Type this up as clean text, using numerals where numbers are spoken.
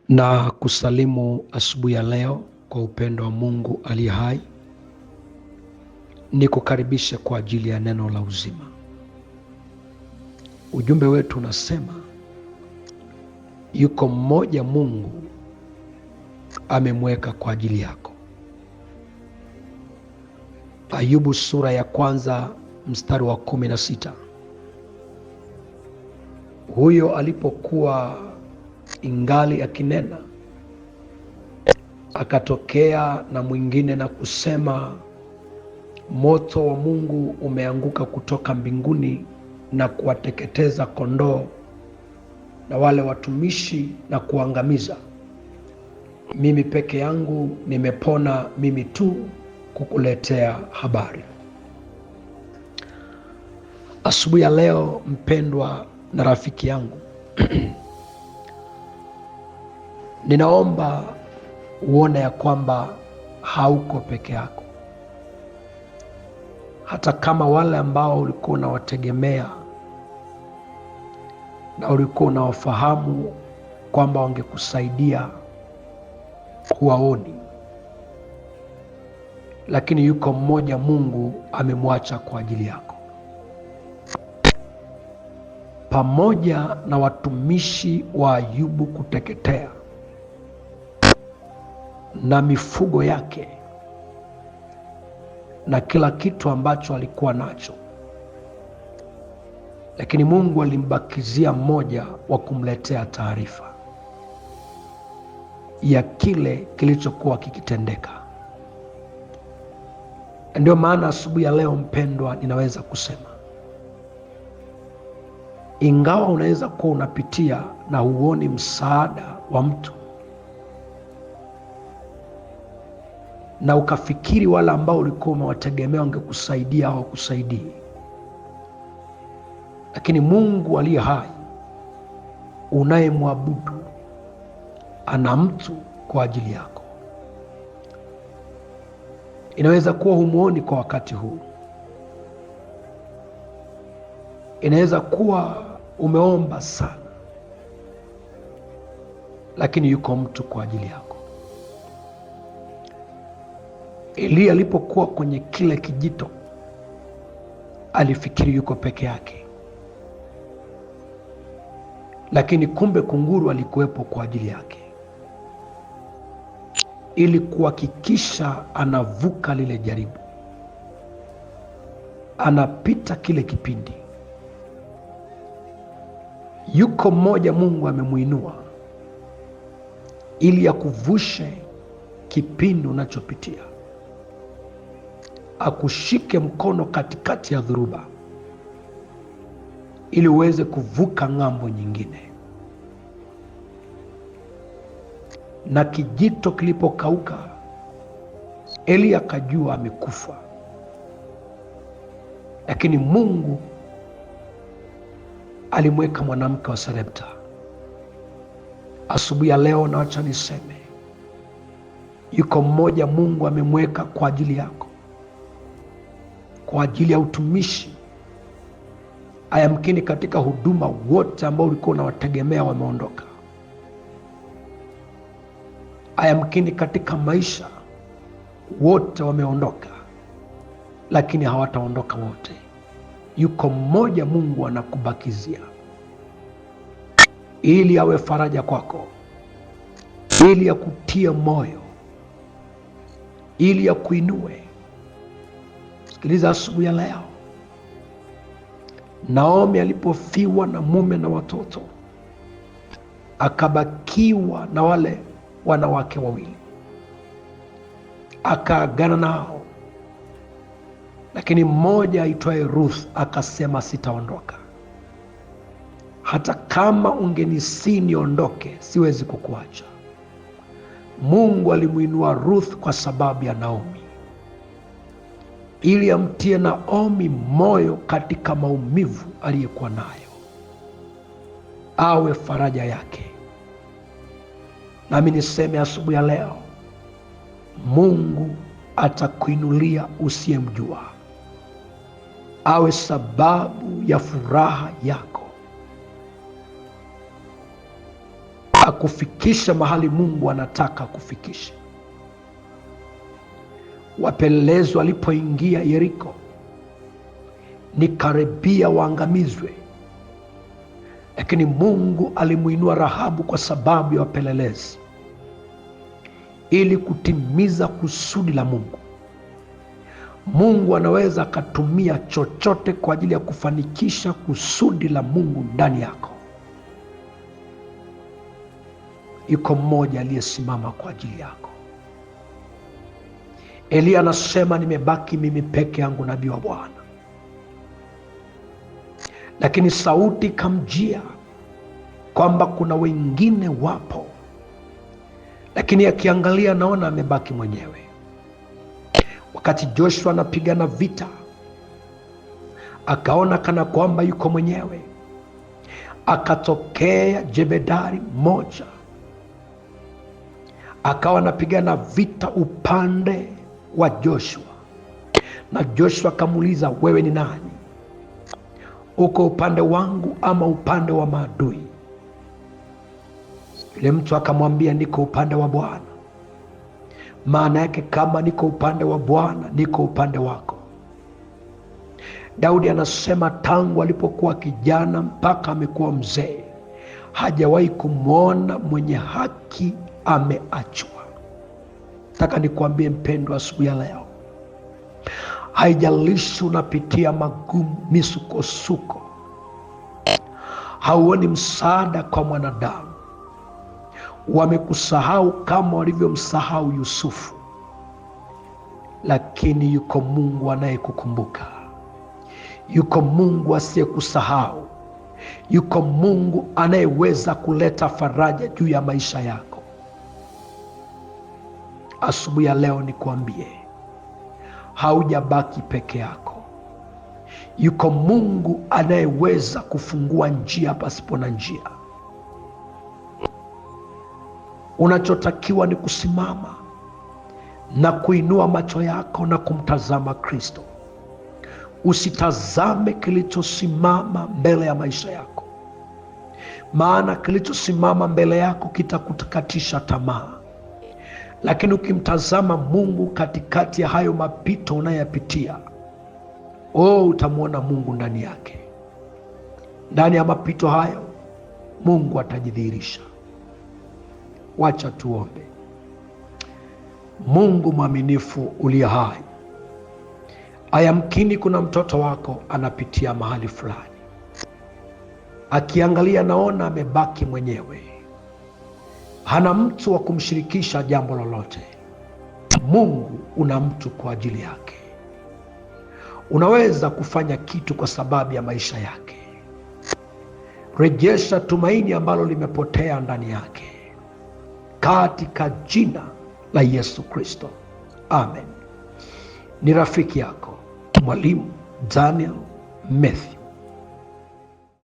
Na kusalimu asubuhi ya leo kwa upendo wa Mungu aliye hai. Nikukaribishe kwa ajili ya neno la uzima. Ujumbe wetu unasema yuko mmoja Mungu amemweka kwa ajili yako. Ayubu sura ya kwanza mstari wa 16. Huyo alipokuwa ingali akinena, akatokea na mwingine na kusema, moto wa Mungu umeanguka kutoka mbinguni na kuwateketeza kondoo na wale watumishi na kuangamiza. Mimi peke yangu nimepona, mimi tu kukuletea habari. Asubuhi ya leo, mpendwa na rafiki yangu, ninaomba uone ya kwamba hauko peke yako. Hata kama wale ambao ulikuwa unawategemea na ulikuwa unawafahamu kwamba wangekusaidia huwaoni, lakini yuko mmoja Mungu amemwacha kwa ajili yako. Pamoja na watumishi wa Ayubu kuteketea na mifugo yake na kila kitu ambacho alikuwa nacho, lakini Mungu alimbakizia mmoja wa kumletea taarifa ya kile kilichokuwa kikitendeka. Ndio maana asubuhi ya leo, mpendwa, ninaweza kusema ingawa unaweza kuwa unapitia na huoni msaada wa mtu na ukafikiri wale ambao ulikuwa umewategemea wangekusaidia au kusaidii, lakini Mungu aliye hai unayemwabudu ana mtu kwa ajili yako. Inaweza kuwa humuoni kwa wakati huu, inaweza kuwa umeomba sana, lakini yuko mtu kwa ajili yako. Elia alipokuwa kwenye kile kijito alifikiri yuko peke yake, lakini kumbe kunguru alikuwepo kwa ajili yake, ili kuhakikisha anavuka lile jaribu, anapita kile kipindi. Yuko mmoja Mungu amemuinua ili akuvushe kipindi unachopitia, akushike mkono katikati ya dhuruba ili uweze kuvuka ng'ambo nyingine. Na kijito kilipokauka, Elia akajua amekufa, lakini Mungu alimweka mwanamke wa Sarepta. Asubuhi ya leo naacha niseme, yuko mmoja Mungu amemweka kwa ajili yako, kwa ajili ya utumishi. Ayamkini katika huduma wote ambao ulikuwa unawategemea wameondoka. Ayamkini katika maisha wote wameondoka, lakini hawataondoka wote. Yuko mmoja Mungu anakubakizia ili awe faraja kwako, ili akutie moyo, ili akuinue. Sikiliza asubuhi ya leo, Naomi alipofiwa na mume na watoto, akabakiwa na wale wanawake wawili, akaagana nao, lakini mmoja aitwaye Ruth akasema, sitaondoka. Hata kama ungenisii niondoke, siwezi kukuacha. Mungu alimuinua Ruth kwa sababu ya Naomi, ili amtie Naomi moyo katika maumivu aliyokuwa nayo, awe faraja yake. Nami niseme asubuhi ya leo, Mungu atakuinulia usiyemjua, awe sababu ya furaha yako, akufikishe mahali Mungu anataka akufikishe. Wapelelezi walipoingia Yeriko, ni karibia waangamizwe, lakini Mungu alimuinua Rahabu kwa sababu ya wapelelezi, ili kutimiza kusudi la Mungu. Mungu anaweza akatumia chochote kwa ajili ya kufanikisha kusudi la Mungu ndani yako. Yuko mmoja aliyesimama kwa ajili yako. Elia anasema, nimebaki mimi peke yangu, nabii wa Bwana. Lakini sauti kamjia kwamba kuna wengine wapo, lakini akiangalia naona amebaki mwenyewe. Wakati Joshua anapigana vita, akaona kana kwamba yuko mwenyewe. Akatokea jemedari mmoja, akawa anapigana vita upande wa Joshua, na Joshua akamuuliza, wewe ni nani? Uko upande wangu ama upande wa maadui? Yule mtu akamwambia, niko upande wa Bwana. Maana yake, kama niko upande wa Bwana, niko upande wako. Daudi anasema tangu alipokuwa kijana mpaka amekuwa mzee, hajawahi kumwona mwenye haki ameachwa. Nataka nikuambie mpendwa, asubuhi ya leo, haijalishi unapitia magumu, misukosuko, hauoni msaada kwa mwanadamu, wamekusahau kama walivyomsahau Yusufu, lakini yuko Mungu anayekukumbuka. Yuko Mungu asiyekusahau. Yuko Mungu anayeweza kuleta faraja juu ya maisha yako. Asubuhi ya leo nikuambie, haujabaki peke yako. Yuko Mungu anayeweza kufungua njia pasipo na njia. Unachotakiwa ni kusimama na kuinua macho yako na kumtazama Kristo. Usitazame kilichosimama mbele ya maisha yako, maana kilichosimama mbele yako kitakukatisha tamaa. Lakini ukimtazama Mungu katikati ya hayo mapito unayoyapitia, utamwona Mungu ndani yake. Ndani ya mapito hayo Mungu atajidhihirisha. Wacha tuombe. Mungu mwaminifu uliye hai, ayamkini kuna mtoto wako anapitia mahali fulani, akiangalia naona amebaki mwenyewe, hana mtu wa kumshirikisha jambo lolote. Mungu una mtu kwa ajili yake. Unaweza kufanya kitu kwa sababu ya maisha yake. Rejesha tumaini ambalo limepotea ndani yake, katika jina la Yesu Kristo, amen. Ni rafiki yako Mwalimu Daniel Mathew.